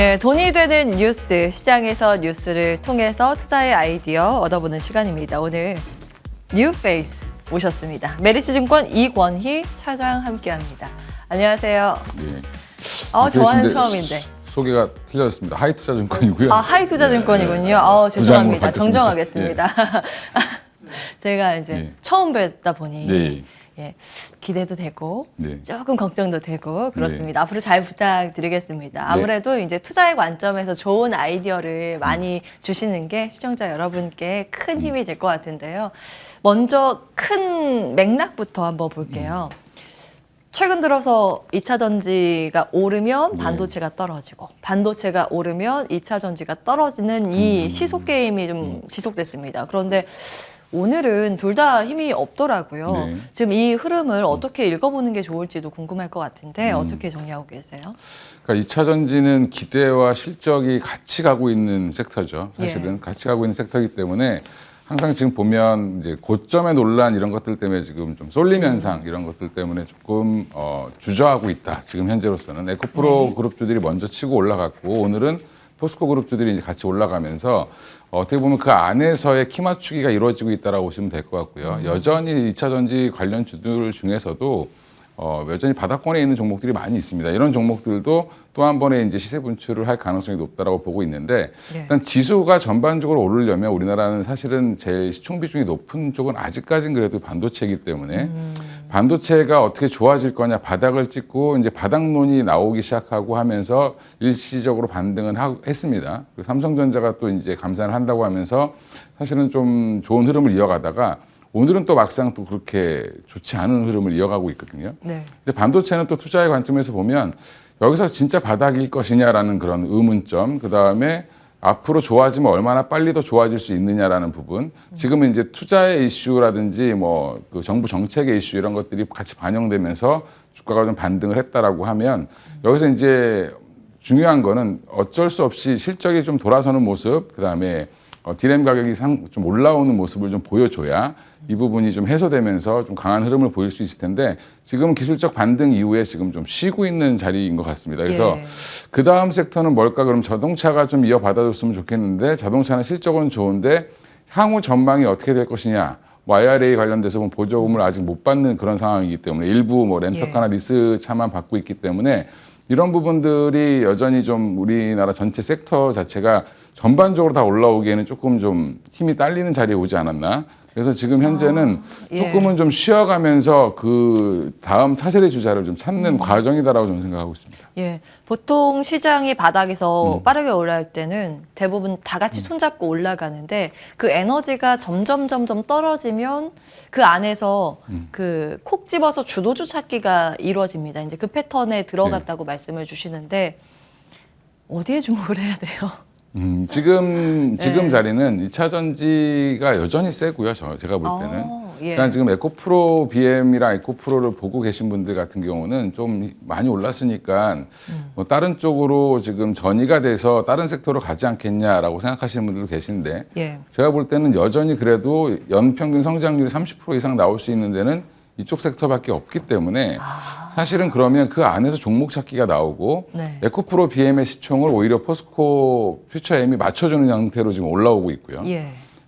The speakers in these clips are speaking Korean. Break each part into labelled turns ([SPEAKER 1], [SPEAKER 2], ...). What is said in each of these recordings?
[SPEAKER 1] 예, 돈이 되는 뉴스, 시장에서 뉴스를 통해서 투자의 아이디어 얻어보는 시간입니다. 오늘 뉴페이스 모셨습니다. 메리츠증권 이권희 차장 함께합니다. 안녕하세요.
[SPEAKER 2] 네.
[SPEAKER 1] 저와는 처음인데.
[SPEAKER 2] 소개가 틀려졌습니다. 하이투자증권이고요.
[SPEAKER 1] 하이투자증권이군요.
[SPEAKER 2] 네.
[SPEAKER 1] 죄송합니다.
[SPEAKER 2] 부장으로
[SPEAKER 1] 정정하겠습니다. 제가 이제 처음 뵙다 보니 기대도 되고 조금 걱정도 되고 그렇습니다. 앞으로 잘 부탁드리겠습니다. 아무래도 이제 투자의 관점에서 좋은 아이디어를 많이 주시는 게 시청자 여러분께 큰 힘이 될 것 같은데요. 먼저 큰 맥락부터 한번 볼게요. 최근 들어서 2차 전지가 오르면 반도체가 떨어지고 반도체가 오르면 2차 전지가 떨어지는 이 시속 게임이 좀 지속됐습니다. 그런데 오늘은 둘 다 힘이 없더라고요. 지금 이 흐름을 어떻게 읽어보는 게 좋을지도 궁금할 것 같은데 어떻게 정리하고 계세요?
[SPEAKER 2] 그러니까 2차 전지는 기대와 실적이 같이 가고 있는 섹터죠. 사실은 같이 가고 있는 섹터이기 때문에 항상 지금 보면 이제 고점의 논란 이런 것들 때문에 지금 좀 쏠림 현상 이런 것들 때문에 조금 주저하고 있다. 지금 현재로서는 에코프로 그룹주들이 먼저 치고 올라갔고 오늘은 포스코 그룹주들이 이제 같이 올라가면서 어떻게 보면 그 안에서의 키 맞추기가 이루어지고 있다라고 보시면 될 것 같고요. 여전히 2차 전지 관련 주들 중에서도 여전히 바닥권에 있는 종목들이 많이 있습니다. 이런 종목들도 또 한 번에 이제 시세 분출을 할 가능성이 높다라고 보고 있는데 일단 지수가 전반적으로 오르려면 우리나라는 사실은 제일 시총 비중이 높은 쪽은 아직까지는 그래도 반도체이기 때문에 반도체가 어떻게 좋아질 거냐 바닥을 찍고 이제 바닥론이 나오기 시작하고 하면서 일시적으로 반등은 했습니다. 그리고 삼성전자가 또 이제 감산을 한다고 하면서 사실은 좀 좋은 흐름을 이어가다가 오늘은 또 막상 또 그렇게 좋지 않은 흐름을 이어가고 있거든요. 근데 반도체는 또 투자의 관점에서 보면 여기서 진짜 바닥일 것이냐라는 그런 의문점, 그 다음에 앞으로 좋아지면 얼마나 빨리 더 좋아질 수 있느냐라는 부분. 지금은 이제 투자의 이슈라든지 뭐 그 정부 정책의 이슈 이런 것들이 같이 반영되면서 주가가 좀 반등을 했다라고 하면 여기서 이제 중요한 거는 어쩔 수 없이 실적이 좀 돌아서는 모습, 그 다음에 디램 가격이 좀 올라오는 모습을 좀 보여줘야 이 부분이 좀 해소되면서 좀 강한 흐름을 보일 수 있을 텐데 지금은 기술적 반등 이후에 지금 좀 쉬고 있는 자리인 것 같습니다. 그래서 그 다음 섹터는 뭘까? 그럼 자동차가 좀 이어받아줬으면 좋겠는데 자동차는 실적은 좋은데 향후 전망이 어떻게 될 것이냐? 뭐 IRA 관련돼서 보면 보조금을 아직 못 받는 그런 상황이기 때문에 일부 뭐 렌터카나 리스 차만 받고 있기 때문에 이런 부분들이 여전히 좀 우리나라 전체 섹터 자체가 전반적으로 다 올라오기에는 조금 좀 힘이 딸리는 자리에 오지 않았나. 그래서 지금 현재는 조금은 좀 쉬어가면서 그 다음 차세대 주자를 좀 찾는 과정이다라고 저는 생각하고 있습니다.
[SPEAKER 1] 보통 시장이 바닥에서 빠르게 올라갈 때는 대부분 다 같이 손잡고 올라가는데 그 에너지가 점점 떨어지면 그 안에서 그 콕 집어서 주도주 찾기가 이루어집니다. 이제 그 패턴에 들어갔다고 말씀을 주시는데 어디에 주목을 해야 돼요?
[SPEAKER 2] 지금 자리는 2차 전지가 여전히 세고요. 제가 볼 때는. 그러니까 지금 에코프로 BM이랑 에코프로를 보고 계신 분들 같은 경우는 좀 많이 올랐으니까 뭐 다른 쪽으로 지금 전이가 돼서 다른 섹터로 가지 않겠냐라고 생각하시는 분들도 계신데 제가 볼 때는 여전히 그래도 연평균 성장률이 30% 이상 나올 수 있는 데는 이쪽 섹터밖에 없기 때문에 사실은 그러면 그 안에서 종목 찾기가 나오고 에코프로 BM의 시총을 오히려 포스코 퓨처엠이 맞춰주는 형태로 지금 올라오고 있고요.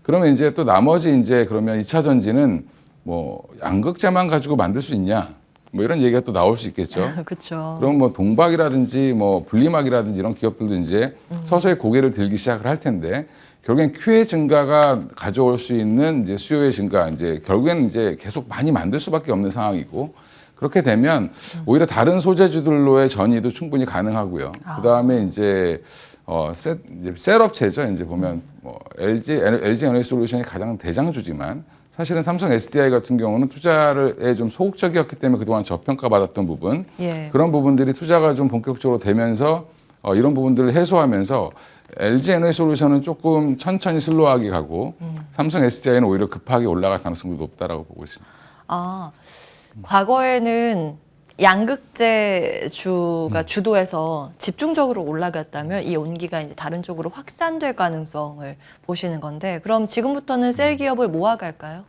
[SPEAKER 2] 그러면 이제 또 나머지 이제 그러면 2차 전지는 뭐 양극재만 가지고 만들 수 있냐? 뭐 이런 얘기가 또 나올 수 있겠죠.
[SPEAKER 1] 그렇죠.
[SPEAKER 2] 그럼 뭐 동박이라든지 뭐 분리막이라든지 이런 기업들도 이제 서서히 고개를 들기 시작을 할 텐데 결국엔 QA 증가가 가져올 수 있는 이제 수요의 증가, 이제 결국엔 이제 계속 많이 만들 수밖에 없는 상황이고 그렇게 되면 오히려 다른 소재주들로의 전이도 충분히 가능하고요. 그 다음에 이제 셀업체죠. 이제 보면 뭐 LG 에너지솔루션이 가장 대장주지만 사실은 삼성 SDI 같은 경우는 투자에 좀 소극적이었기 때문에 그동안 저평가받았던 부분 그런 부분들이 투자가 좀 본격적으로 되면서 이런 부분들을 해소하면서 LG 에너지솔루션은 조금 천천히 슬로우하게 가고 삼성 SDI는 오히려 급하게 올라갈 가능성도 높다라고 보고 있습니다.
[SPEAKER 1] 과거에는 양극재주가 주도해서 집중적으로 올라갔다면 이 온기가 이제 다른 쪽으로 확산될 가능성을 보시는 건데 그럼 지금부터는 셀 기업을 모아갈까요?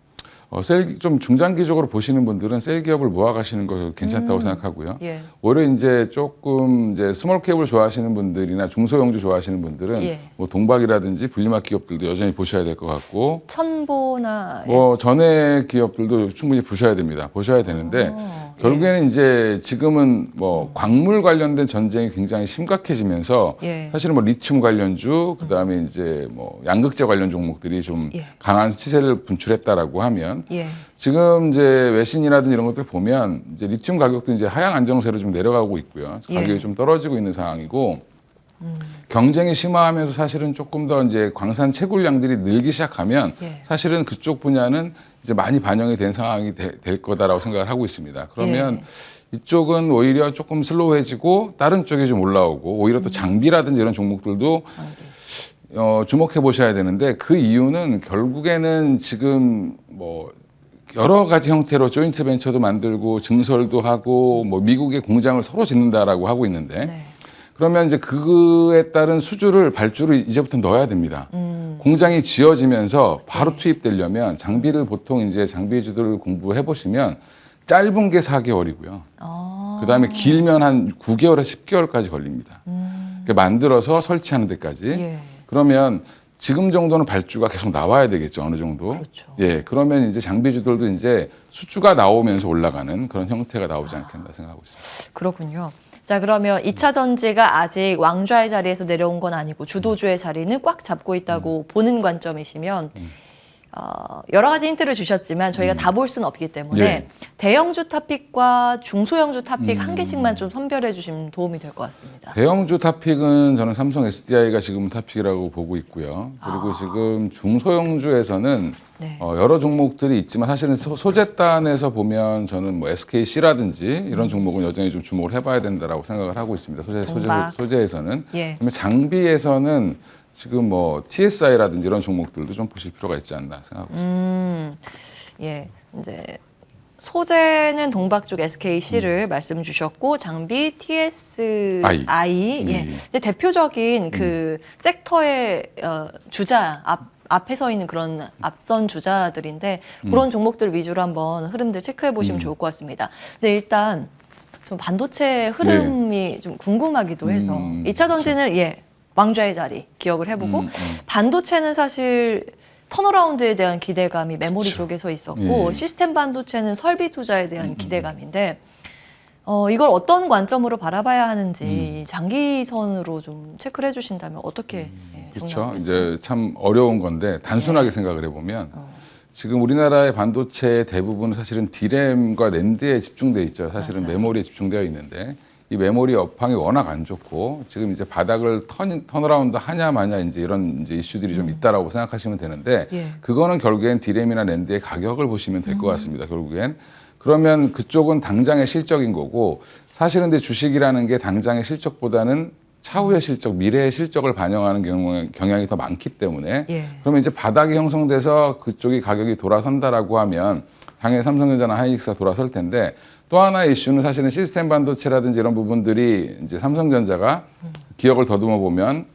[SPEAKER 2] 좀 중장기적으로 보시는 분들은 셀 기업을 모아가시는 거 괜찮다고 생각하고요.
[SPEAKER 1] 예.
[SPEAKER 2] 오히려 이제 조금 이제 스몰캡을 좋아하시는 분들이나 중소형주 좋아하시는 분들은
[SPEAKER 1] 예.
[SPEAKER 2] 뭐 동박이라든지 분리막 기업들도 여전히 보셔야 될 것 같고,
[SPEAKER 1] 천보나
[SPEAKER 2] 뭐 전에 기업들도 충분히 보셔야 됩니다. 보셔야 되는데 결국에는 이제 지금은 뭐 광물 관련된 전쟁이 굉장히 심각해지면서
[SPEAKER 1] 예.
[SPEAKER 2] 사실은 뭐 리튬 관련주, 그다음에 이제 뭐 양극재 관련 종목들이 좀
[SPEAKER 1] 예.
[SPEAKER 2] 강한 시세를 분출했다라고 하면
[SPEAKER 1] 예.
[SPEAKER 2] 지금 이제 외신이라든지 이런 것들 보면 이제 리튬 가격도 이제 하향 안정세로 좀 내려가고 있고요. 가격이
[SPEAKER 1] 예.
[SPEAKER 2] 좀 떨어지고 있는 상황이고 경쟁이 심화하면서 사실은 조금 더 이제 광산 채굴량들이 늘기 시작하면
[SPEAKER 1] 예.
[SPEAKER 2] 사실은 그쪽 분야는 이제 많이 반영이 된 상황이 될 거다라고 생각을 하고 있습니다. 그러면 이쪽은 오히려 조금 슬로우해지고 다른 쪽이 좀 올라오고 오히려 또 장비라든지 이런 종목들도 주목해 보셔야 되는데 그 이유는 결국에는 지금 뭐 여러 가지 형태로 조인트 벤처도 만들고 증설도 하고 뭐 미국의 공장을 서로 짓는다라고 하고 있는데
[SPEAKER 1] 네.
[SPEAKER 2] 그러면 이제 그에 따른 수주를 발주를 이제부터 넣어야 됩니다. 공장이 지어지면서 바로 투입되려면 장비를 보통 이제 장비주들을 공부해 보시면 짧은 게 4개월이고요. 그다음에 길면 한 9개월에서 10개월까지 걸립니다. 그러니까 만들어서 설치하는 데까지.
[SPEAKER 1] 예.
[SPEAKER 2] 그러면 지금 정도는 발주가 계속 나와야 되겠죠. 어느 정도.
[SPEAKER 1] 그렇죠.
[SPEAKER 2] 예. 그러면 이제 장비주들도 이제 수주가 나오면서 올라가는 그런 형태가 나오지 않겠나 생각하고 있습니다.
[SPEAKER 1] 그렇군요. 자, 그러면 2차 전지가 아직 왕좌의 자리에서 내려온 건 아니고 주도주의 자리는 꽉 잡고 있다고 보는 관점이시면 여러 가지 힌트를 주셨지만 저희가 다 볼 수는 없기 때문에
[SPEAKER 2] 예.
[SPEAKER 1] 대형주 탑픽과 중소형주 탑픽 한 개씩만 좀 선별해 주시면 도움이 될 것 같습니다.
[SPEAKER 2] 대형주 탑픽은 저는 삼성 SDI가 지금 탑픽이라고 보고 있고요. 그리고 지금 중소형주에서는
[SPEAKER 1] 네.
[SPEAKER 2] 여러 종목들이 있지만 사실은 소재단에서 보면 저는 뭐 SKC라든지 이런 종목은 여전히 좀 주목을 해봐야 된다라고 생각을 하고 있습니다. 소재에서는.
[SPEAKER 1] 예.
[SPEAKER 2] 그다음에 장비에서는 지금 뭐 TSI라든지 이런 종목들도 좀 보실 필요가 있지 않나 생각하고 있습니다.
[SPEAKER 1] 예. 이제 소재는 동박 쪽 SKC를 말씀 주셨고 장비 TSI 예. 이제 대표적인 그 섹터의 주자 앞에 서 있는 그런 앞선 주자들인데 그런 종목들 위주로 한번 흐름들 체크해 보시면 좋을 것 같습니다. 근데 일단 좀 반도체 흐름이 좀 궁금하기도 해서 2차 전지는 예. 왕좌의 자리 기억을 해보고 반도체는 사실 턴어라운드에 대한 기대감이 메모리 쪽에서 있었고 시스템 반도체는 설비 투자에 대한 기대감인데 이걸 어떤 관점으로 바라봐야 하는지 장기선으로 좀 체크를 해주신다면 어떻게
[SPEAKER 2] 그렇죠. 이제 참 어려운 건데 단순하게 생각을 해보면 지금 우리나라의 반도체 대부분 사실은 D램과 낸드에 집중돼 있죠. 사실은
[SPEAKER 1] 맞아요.
[SPEAKER 2] 메모리에 집중되어 있는데 이 메모리 업황이 워낙 안 좋고 지금 이제 바닥을 턴어라운드 하냐 마냐 이제 이런 이제 이슈들이 좀 있다라고 생각하시면 되는데 그거는 결국엔 D램이나 낸드의 가격을 보시면 될 것 같습니다. 결국엔 그러면 그쪽은 당장의 실적인 거고 사실은 근데 주식이라는 게 당장의 실적보다는 차후의 실적, 미래의 실적을 반영하는 경향이 더 많기 때문에 그러면 이제 바닥이 형성돼서 그쪽이 가격이 돌아선다라고 하면 당연히 삼성전자나 하이닉스가 돌아설 텐데 또 하나의 이슈는 사실은 시스템 반도체라든지 이런 부분들이 이제 삼성전자가 기억을 더듬어 보면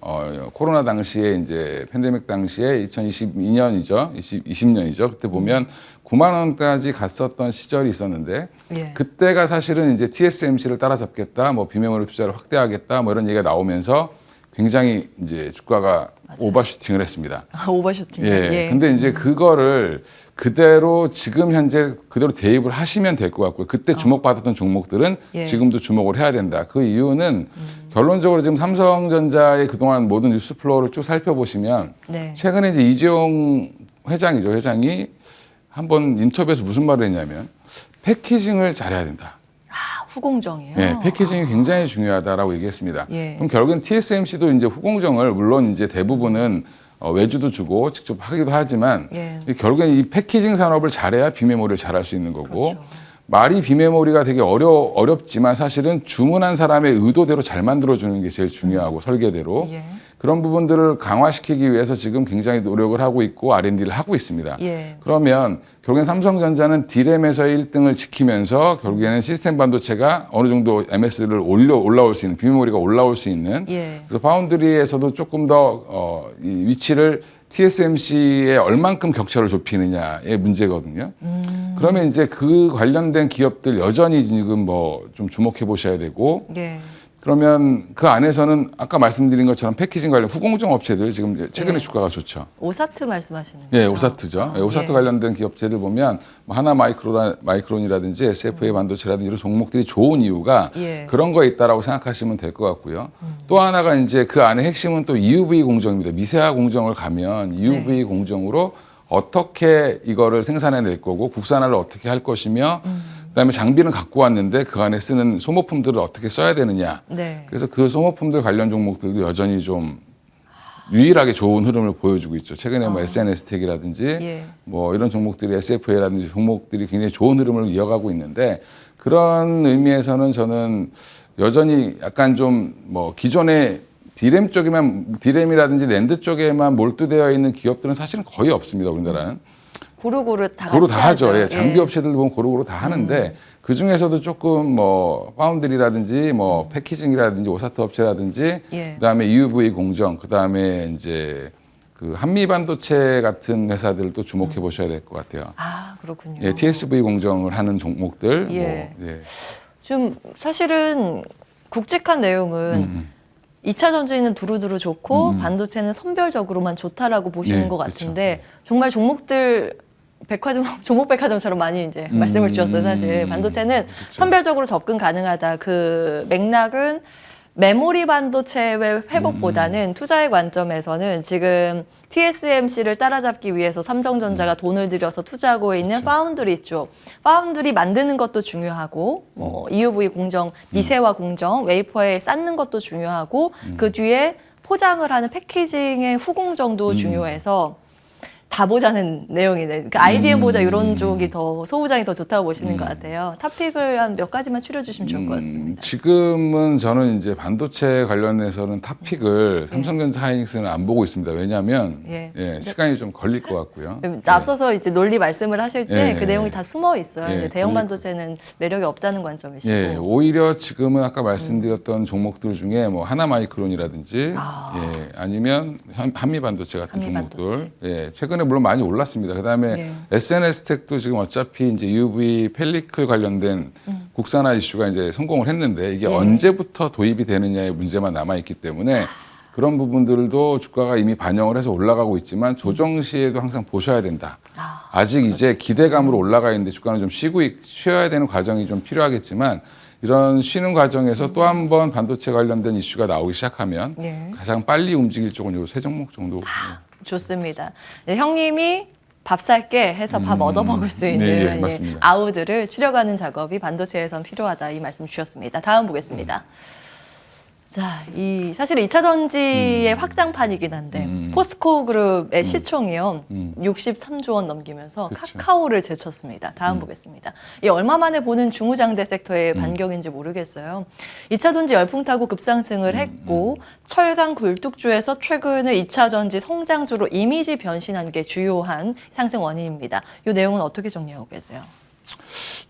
[SPEAKER 2] 코로나 당시에 이제 팬데믹 당시에 2022년이죠, 20년이죠. 그때 보면 9만 원까지 갔었던 시절이 있었는데 그때가 사실은 이제 TSMC를 따라잡겠다, 뭐 비메모리 투자를 확대하겠다, 뭐 이런 얘기가 나오면서 굉장히 이제 주가가 오버슈팅을 했습니다.
[SPEAKER 1] 오버슈팅.
[SPEAKER 2] 예. 근데 이제 그거를 그대로 지금 현재 그대로 대입을 하시면 될 것 같고요. 그때 주목받았던 종목들은 지금도 주목을 해야 된다. 그 이유는 결론적으로 지금 삼성전자의 그동안 모든 뉴스 플로우를 쭉 살펴보시면 최근에 이제 이재용 회장이 한번 인터뷰에서 무슨 말을 했냐면 패키징을 잘해야 된다.
[SPEAKER 1] 후공정이에요.
[SPEAKER 2] 네, 패키징이 굉장히 중요하다라고 얘기했습니다. 그럼 결국엔 TSMC도 이제 후공정을 물론 이제 대부분은 외주도 주고 직접 하기도 하지만 결국엔 이 패키징 산업을 잘해야 비메모리를 잘할 수 있는 거고 말이 비메모리가 되게 어렵지만 사실은 주문한 사람의 의도대로 잘 만들어주는 게 제일 중요하고 설계대로 그런 부분들을 강화시키기 위해서 지금 굉장히 노력을 하고 있고 R&D를 하고 있습니다. 그러면 결국엔 삼성전자는 D램에서의 1등을 지키면서 결국에는 시스템 반도체가 어느 정도 MS를 올라올 수 있는 비메모리가 올라올 수 있는 그래서 파운드리에서도 조금 더 이 위치를 TSMC에 얼만큼 격차를 좁히느냐의 문제거든요. 그러면 이제 그 관련된 기업들 여전히 지금 뭐 좀 주목해 보셔야 되고,
[SPEAKER 1] 예.
[SPEAKER 2] 그러면 그 안에서는 아까 말씀드린 것처럼 패키징 관련 후공정 업체들 지금 최근에
[SPEAKER 1] 예.
[SPEAKER 2] 주가가 좋죠.
[SPEAKER 1] 오사트 말씀하시는 거죠?
[SPEAKER 2] 예, 오사트죠. 예, 오사트
[SPEAKER 1] 예.
[SPEAKER 2] 관련된 기업체들 보면 뭐 하나 마이크론이라든지 SFA 반도체라든지 이런 종목들이 좋은 이유가
[SPEAKER 1] 예.
[SPEAKER 2] 그런 거에 있다라고 생각하시면 될 것 같고요. 또 하나가 이제 그 안에 핵심은 또 EUV 공정입니다. 미세화 공정을 가면 EUV
[SPEAKER 1] 네.
[SPEAKER 2] 공정으로 어떻게 이거를 생산해낼 거고 국산화를 어떻게 할 것이며 그다음에 장비는 갖고 왔는데 그 안에 쓰는 소모품들을 어떻게 써야 되느냐.
[SPEAKER 1] 네.
[SPEAKER 2] 그래서 그 소모품들 관련 종목들도 여전히 좀 유일하게 좋은 흐름을 보여주고 있죠. 최근에 뭐 SNS텍이라든지
[SPEAKER 1] 예.
[SPEAKER 2] 뭐 이런 종목들이 SFA라든지 종목들이 굉장히 좋은 흐름을 이어가고 있는데 그런 의미에서는 저는 여전히 약간 좀 뭐 기존의 디램이라든지 낸드 쪽에만 몰두되어 있는 기업들은 사실은 거의 없습니다. 우리나라는.
[SPEAKER 1] 고루고루 다
[SPEAKER 2] 고루
[SPEAKER 1] 같이
[SPEAKER 2] 다 하죠.
[SPEAKER 1] 하죠.
[SPEAKER 2] 예, 장비 업체들 보면 고루고루 다 하는데 그 중에서도 조금 뭐 파운드리라든지 뭐 패키징이라든지 오사트 업체라든지
[SPEAKER 1] 예.
[SPEAKER 2] 그다음에 EUV 공정 그다음에 이제 그 한미 반도체 같은 회사들도 주목해 보셔야 될 것 같아요.
[SPEAKER 1] 아, 그렇군요.
[SPEAKER 2] 예, TSV 공정을 하는 종목들
[SPEAKER 1] 예.
[SPEAKER 2] 뭐 예.
[SPEAKER 1] 좀 사실은 굵직한 내용은 2차 전지는 두루두루 좋고 반도체는 선별적으로만 좋다라고 보시는
[SPEAKER 2] 네,
[SPEAKER 1] 것 같은데 정말 종목들 종목 백화점처럼 많이 이제 말씀을 주셨어요. 사실 반도체는 선별적으로 접근 가능하다. 그 맥락은 메모리 반도체의 회복보다는 투자의 관점에서는 지금 TSMC를 따라잡기 위해서 삼성전자가 돈을 들여서 투자하고 있는 파운드리 쪽. 파운드리 만드는 것도 중요하고 뭐 EUV 공정, 미세화 공정, 웨이퍼에 쌓는 것도 중요하고 그 뒤에 포장을 하는 패키징의 후공정도 중요해서 다 보자는 내용이네. 그러니까 IDM보다 이런 쪽이 더 소부장이 더 좋다고 보시는 것 같아요. 탑픽을 한 몇 가지만 추려주시면 좋을 것 같습니다.
[SPEAKER 2] 지금은 저는 이제 반도체 관련해서는 탑픽을 삼성전자 하이닉스는 안 보고 있습니다. 왜냐하면
[SPEAKER 1] 예.
[SPEAKER 2] 예, 시간이 좀 걸릴 것 같고요.
[SPEAKER 1] 앞서서 이제 논리 말씀을 하실 때 그
[SPEAKER 2] 예.
[SPEAKER 1] 내용이 다 숨어 있어요.
[SPEAKER 2] 예.
[SPEAKER 1] 이제 대형 반도체는 매력이 없다는 관점이시고.
[SPEAKER 2] 예, 오히려 지금은 아까 말씀드렸던 종목들 중에 뭐 하나마이크론이라든지 예, 아니면 한미 반도체 같은
[SPEAKER 1] 한미
[SPEAKER 2] 종목들 예, 최근에 물론 많이 올랐습니다. 그다음에 SNS텍도 지금 어차피 이제 UV 펠리클 관련된 국산화 이슈가 이제 성공을 했는데 이게 언제부터 도입이 되느냐의 문제만 남아 있기 때문에 그런 부분들도 주가가 이미 반영을 해서 올라가고 있지만 조정 시에도 항상 보셔야 된다. 아직 이제 기대감으로 올라가 있는데 주가는 좀 쉬어야 되는 과정이 좀 필요하겠지만 이런 쉬는 과정에서 또 한 번 반도체 관련된 이슈가 나오기 시작하면 가장 빨리 움직일 쪽은 이 세 종목 정도.
[SPEAKER 1] 좋습니다. 네, 형님이 밥 살게 해서 밥 얻어 먹을 수 있는
[SPEAKER 2] 네, 맞습니다.
[SPEAKER 1] 아우들을 추려가는 작업이 반도체에선 필요하다 이 말씀 주셨습니다. 다음 보겠습니다. 자, 사실 2차 전지의 확장판이긴 한데 포스코 그룹의 시총이요 63조 원 넘기면서
[SPEAKER 2] 그쵸.
[SPEAKER 1] 카카오를 제쳤습니다. 다음 보겠습니다. 이 얼마 만에 보는 중후장대 섹터의 반격인지 모르겠어요. 2차 전지 열풍 타고 급상승을 했고 철강 굴뚝주에서 최근에 2차 전지 성장주로 이미지 변신한 게 주요한 상승 원인입니다. 이 내용은 어떻게 정리하고 계세요?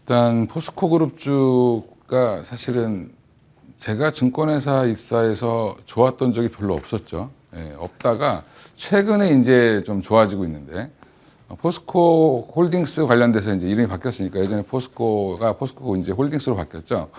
[SPEAKER 2] 일단 포스코 그룹주가 사실은 제가 증권회사 입사해서 좋았던 적이 별로 없었죠. 예, 없다가 최근에 이제 좀 좋아지고 있는데 포스코 홀딩스 관련돼서 이제 이름이 바뀌었으니까 예전에 포스코가 포스코 이제 홀딩스로 바뀌었죠.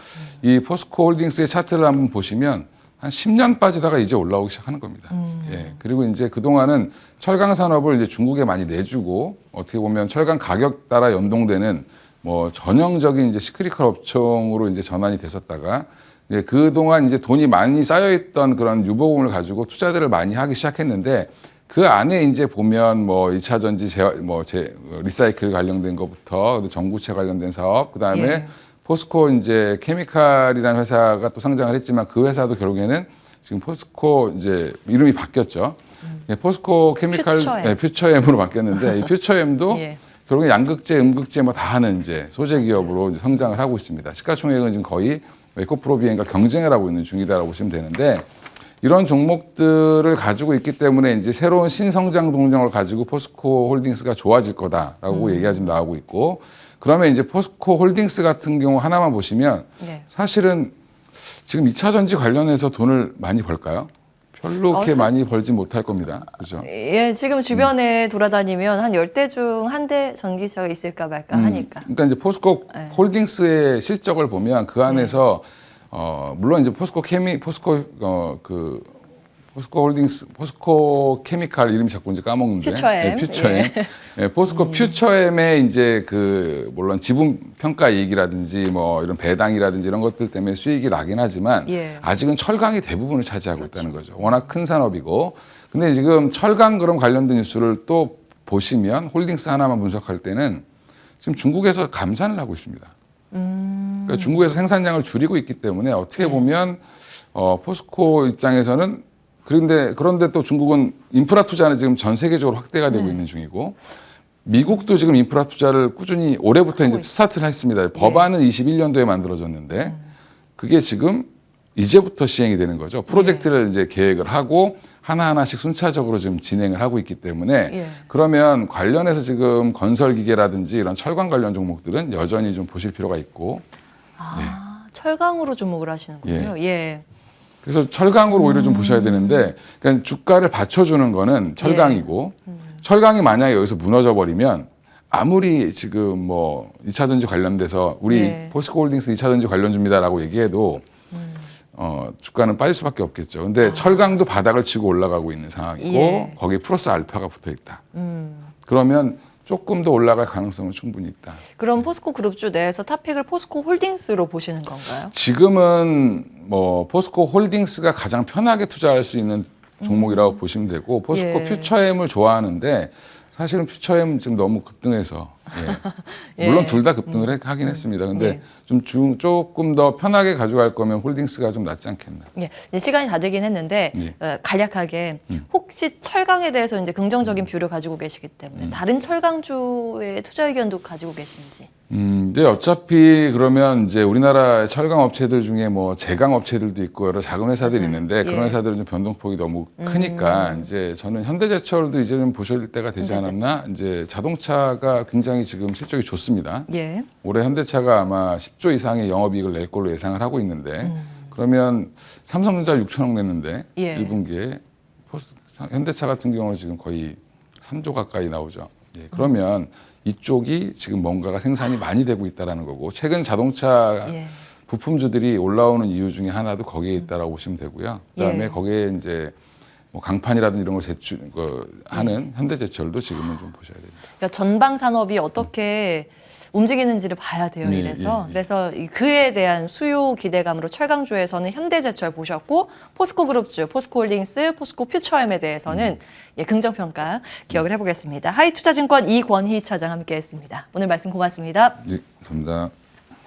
[SPEAKER 2] 이 포스코 홀딩스의 차트를 한번 보시면 한 10년 빠지다가 이제 올라오기 시작하는 겁니다. 예, 그리고 이제 그동안은 철강 산업을 이제 중국에 많이 내주고 어떻게 보면 철강 가격 따라 연동되는 뭐 전형적인 이제 시크릿컬 업종으로 이제 전환이 됐었다가 예, 그동안 이제 돈이 많이 쌓여있던 그런 유보금을 가지고 투자들을 많이 하기 시작했는데 그 안에 이제 보면 뭐 2차 전지 리사이클 관련된 것부터 전구체 관련된 사업, 그 다음에 포스코 이제 케미칼이라는 회사가 또 상장을 했지만 그 회사도 결국에는 지금 포스코 이제 이름이 바뀌었죠. 예, 포스코 케미칼 퓨처엠으로 바뀌었는데 이 퓨처엠도 결국에 양극재, 음극재 뭐 다 하는 이제 소재 기업으로 이제 성장을 하고 있습니다. 시가총액은 지금 거의 에코프로비엔과 경쟁을 하고 있는 중이다라고 보시면 되는데 이런 종목들을 가지고 있기 때문에 이제 새로운 신성장 동력을 가지고 포스코 홀딩스가 좋아질 거다라고 얘기가 지금 나오고 있고 그러면 이제 포스코 홀딩스 같은 경우 하나만 보시면 사실은 지금 2차 전지 관련해서 돈을 많이 벌까요? 별로 그렇게 많이 벌지 못할 겁니다. 그죠?
[SPEAKER 1] 예, 지금 주변에 돌아다니면 한 10대 중 한 대 전기차가 있을까 말까 하니까.
[SPEAKER 2] 그러니까 이제 포스코
[SPEAKER 1] 네.
[SPEAKER 2] 홀딩스의 실적을 보면 그 안에서 물론 이제 포스코 홀딩스, 포스코 케미칼 이름이 자꾸 이제 까먹는데.
[SPEAKER 1] 퓨처엠.
[SPEAKER 2] 퓨처엠. 포스코 퓨처엠의 이제 물론 지분 평가 이익이라든지 뭐 이런 배당이라든지 이런 것들 때문에 수익이 나긴 하지만 아직은 철강이 대부분을 차지하고 있다는 거죠. 워낙 큰 산업이고. 근데 지금 철강 그런 관련된 뉴스를 또 보시면 홀딩스 하나만 분석할 때는 지금 중국에서 감산을 하고 있습니다. 그러니까 중국에서 생산량을 줄이고 있기 때문에 어떻게 보면 포스코 입장에서는 그런데 또 중국은 인프라 투자는 지금 전 세계적으로 확대가 되고 있는 중이고 미국도 지금 인프라 투자를 꾸준히 올해부터 이제 스타트를 했습니다. 법안은 21년도에 만들어졌는데 그게 지금 이제부터 시행이 되는 거죠. 프로젝트를 이제 계획을 하고 하나하나씩 순차적으로 지금 진행을 하고 있기 때문에 그러면 관련해서 지금 건설 기계라든지 이런 철강 관련 종목들은 여전히 좀 보실 필요가 있고.
[SPEAKER 1] 철강으로 주목을 하시는군요. 예.
[SPEAKER 2] 그래서 철강으로 오히려 좀 보셔야 되는데, 그러니까 주가를 받쳐주는 거는 철강이고, 철강이 만약에 여기서 무너져 버리면 아무리 지금 뭐 2차전지 관련돼서 우리 포스코 홀딩스 2차전지 관련주입니다라고 얘기해도 주가는 빠질 수밖에 없겠죠. 근데 철강도 바닥을 치고 올라가고 있는 상황이고 거기에 플러스 알파가 붙어 있다. 그러면 조금 더 올라갈 가능성은 충분히 있다.
[SPEAKER 1] 그럼 포스코 그룹주 내에서 탑픽을 포스코 홀딩스로 보시는 건가요?
[SPEAKER 2] 지금은 뭐 포스코 홀딩스가 가장 편하게 투자할 수 있는 종목이라고 보시면 되고 포스코 퓨처엠을 좋아하는데 사실은 퓨처엠 지금 너무 급등해서 물론 둘 다 급등을 하긴 했습니다. 근데 조금 더 편하게 가져갈 거면 홀딩스가 좀 낫지 않겠나.
[SPEAKER 1] 이제 시간이 다 되긴 했는데 간략하게 혹시 철강에 대해서 이제 긍정적인 뷰를 가지고 계시기 때문에 다른 철강주의 투자 의견도 가지고 계신지.
[SPEAKER 2] 근데 어차피 그러면 이제 우리나라 철강 업체들 중에 뭐 제강 업체들도 있고 여러 작은 회사들이 있는데 그런 회사들은 좀 변동폭이 너무 크니까 이제 저는 현대제철도 이제 좀 보실 때가 되지 않았나. 이제 자동차가 굉장히 지금 실적이 좋습니다. 올해 현대차가 아마 10조 이상의 영업이익을 낼 걸로 예상을 하고 있는데 그러면 삼성전자 6천억 냈는데 1분기에 현대차 같은 경우는 지금 거의 3조 가까이 나오죠. 그러면 이쪽이 지금 뭔가가 생산이 많이 되고 있다는 거고 최근 자동차 부품주들이 올라오는 이유 중에 하나도 거기에 있다라고 보시면 되고요. 그다음에 거기에 이제 뭐 강판이라든지 이런 걸 하는 현대제철도 지금은 좀 보셔야 됩니다.
[SPEAKER 1] 그러니까 전방 산업이 어떻게 움직이는지를 봐야 돼요. 그래서 그에 대한 수요 기대감으로 철강주에서는 현대제철 보셨고 포스코 그룹주, 포스코 홀딩스, 포스코 퓨처엠에 대해서는 긍정평가 기억을 해보겠습니다. 하이투자증권 이권희 차장 함께했습니다. 오늘 말씀 고맙습니다.
[SPEAKER 2] 감사합니다.